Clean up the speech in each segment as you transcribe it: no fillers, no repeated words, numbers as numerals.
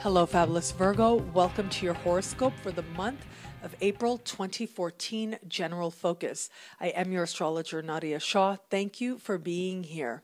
Hello, fabulous Virgo. Welcome to your horoscope for the month of April 2014 General Focus. I am your astrologer, Nadiya Shah. Thank you for being here.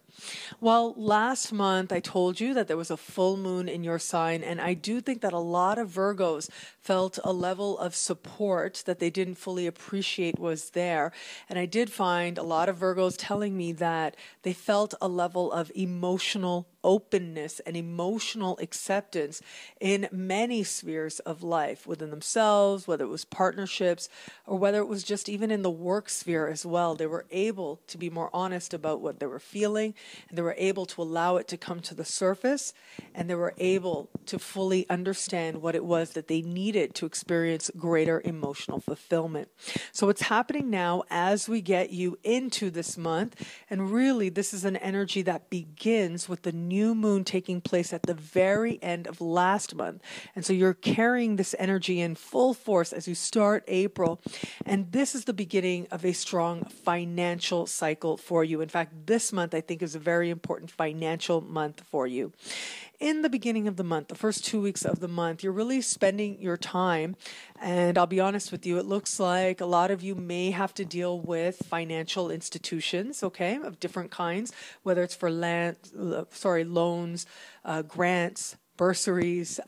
Well, last month I told you that there was a full moon in your sign, and I do think that a lot of Virgos felt a level of support that they didn't fully appreciate was there. And I did find a lot of Virgos telling me that they felt a level of emotional openness and emotional acceptance in many spheres of life within themselves, whether it was partnerships or whether it was just even in the work sphere as well. They were able to be more honest about what they were feeling, and they were able to allow it to come to the surface, and they were able to fully understand what it was that they needed to experience greater emotional fulfillment. So what's happening now as we get you into this month, and really this is an energy that begins with the new moon taking place at the very end of last month. And so you're carrying this energy in full force as you start April. And this is the beginning of a strong financial cycle for you. In fact, this month I think is a very important financial month for you. In the beginning of the month, the first 2 weeks of the month, you're really spending your time. And I'll be honest with you, it looks like a lot of you may have to deal with financial institutions, okay, of different kinds, whether it's for loans, grants, bursaries,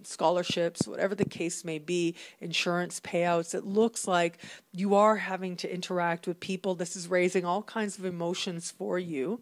scholarships, whatever the case may be, insurance payouts. It looks like you are having to interact with people. This is raising all kinds of emotions for you.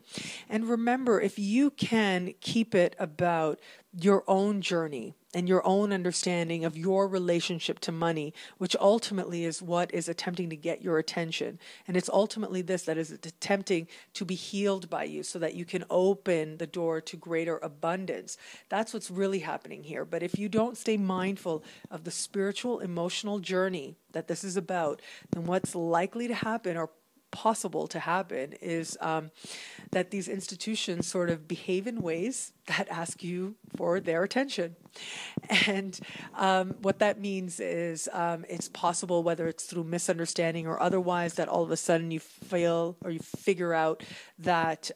And remember, if you can keep it about your own journey and your own understanding of your relationship to money, which ultimately is what is attempting to get your attention. And it's ultimately this that is attempting to be healed by you so that you can open the door to greater abundance. That's what's really happening here. But if you don't stay mindful of the spiritual, emotional journey that this is about, then what's likely to happen or possible to happen is that these institutions sort of behave in ways that ask you for their attention. And what that means is it's possible, whether it's through misunderstanding or otherwise, that all of a sudden you feel or you figure out that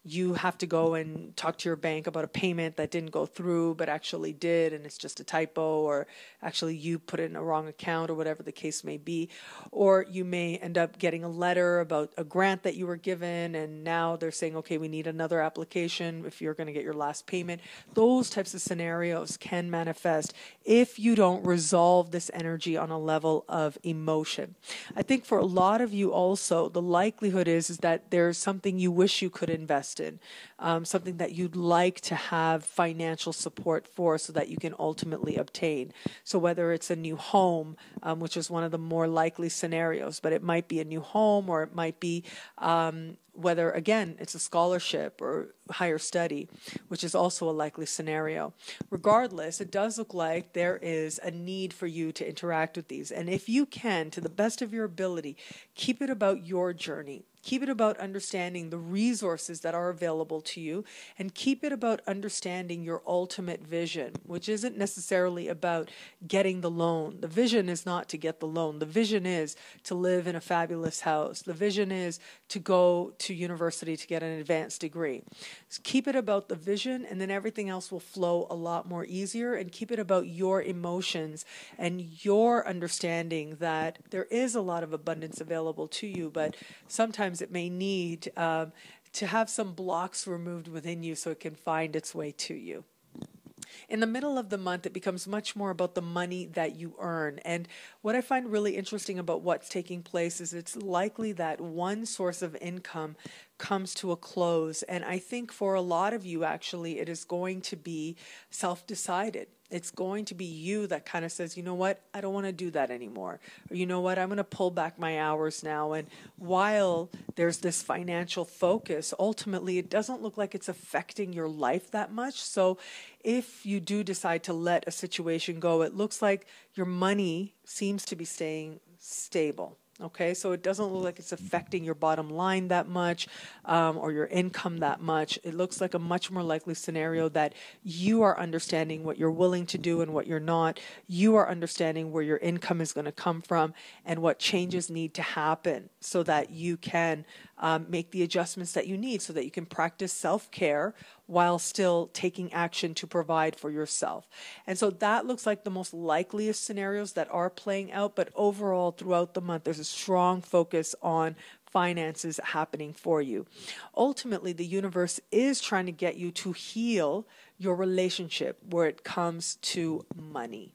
you have to go and talk to your bank about a payment that didn't go through but actually did, and it's just a typo, or actually you put it in a wrong account, or whatever the case may be. Or you may end up getting a letter about a grant that you were given, and now they're saying, okay, we need another application if you're going to get your last payment. Those types of scenarios can manifest if you don't resolve this energy on a level of emotion. I think for a lot of you also, the likelihood is that there's something you wish you could invest in, something that you'd like to have financial support for so that you can ultimately obtain. So whether it's a new home, which is one of the more likely scenarios, but it might be a new home, or it might be whether, again, it's a scholarship or higher study, which is also a likely scenario. Regardless, it does look like there is a need for you to interact with these. And if you can, to the best of your ability, keep it about your journey. Keep it about understanding the resources that are available to you, and keep it about understanding your ultimate vision, which isn't necessarily about getting the loan. The vision is not to get the loan. The vision is to live in a fabulous house. The vision is to go to university to get an advanced degree. So keep it about the vision, and then everything else will flow a lot more easier. And keep it about your emotions and your understanding that there is a lot of abundance available to you, but sometimes it may need to have some blocks removed within you so it can find its way to you. In the middle of the month, it becomes much more about the money that you earn. And what I find really interesting about what's taking place is it's likely that one source of income comes to a close. And I think for a lot of you, actually, it is going to be self-decided. It's going to be you that kind of says, you know what, I don't want to do that anymore. Or you know what, I'm going to pull back my hours now. And while there's this financial focus, ultimately it doesn't look like it's affecting your life that much. So if you do decide to let a situation go, it looks like your money seems to be staying stable. Okay, so it doesn't look like it's affecting your bottom line that much or your income that much. It looks like a much more likely scenario that you are understanding what you're willing to do and what you're not. You are understanding where your income is going to come from and what changes need to happen so that you can make the adjustments that you need so that you can practice self-care while still taking action to provide for yourself. And so that looks like the most likeliest scenarios that are playing out. But overall, throughout the month, there's a strong focus on finances happening for you. Ultimately, the universe is trying to get you to heal your relationship where it comes to money.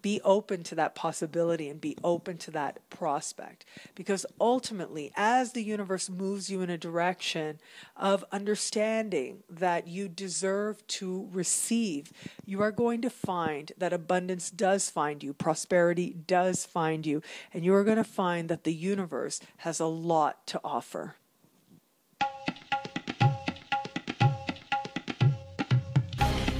Be open to that possibility and be open to that prospect, because ultimately, as the universe moves you in a direction of understanding that you deserve to receive, you are going to find that abundance does find you, prosperity does find you, and you are going to find that the universe has a lot to offer.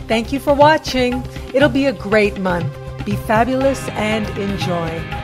Thank you for watching. It'll be a great month. Be fabulous and enjoy.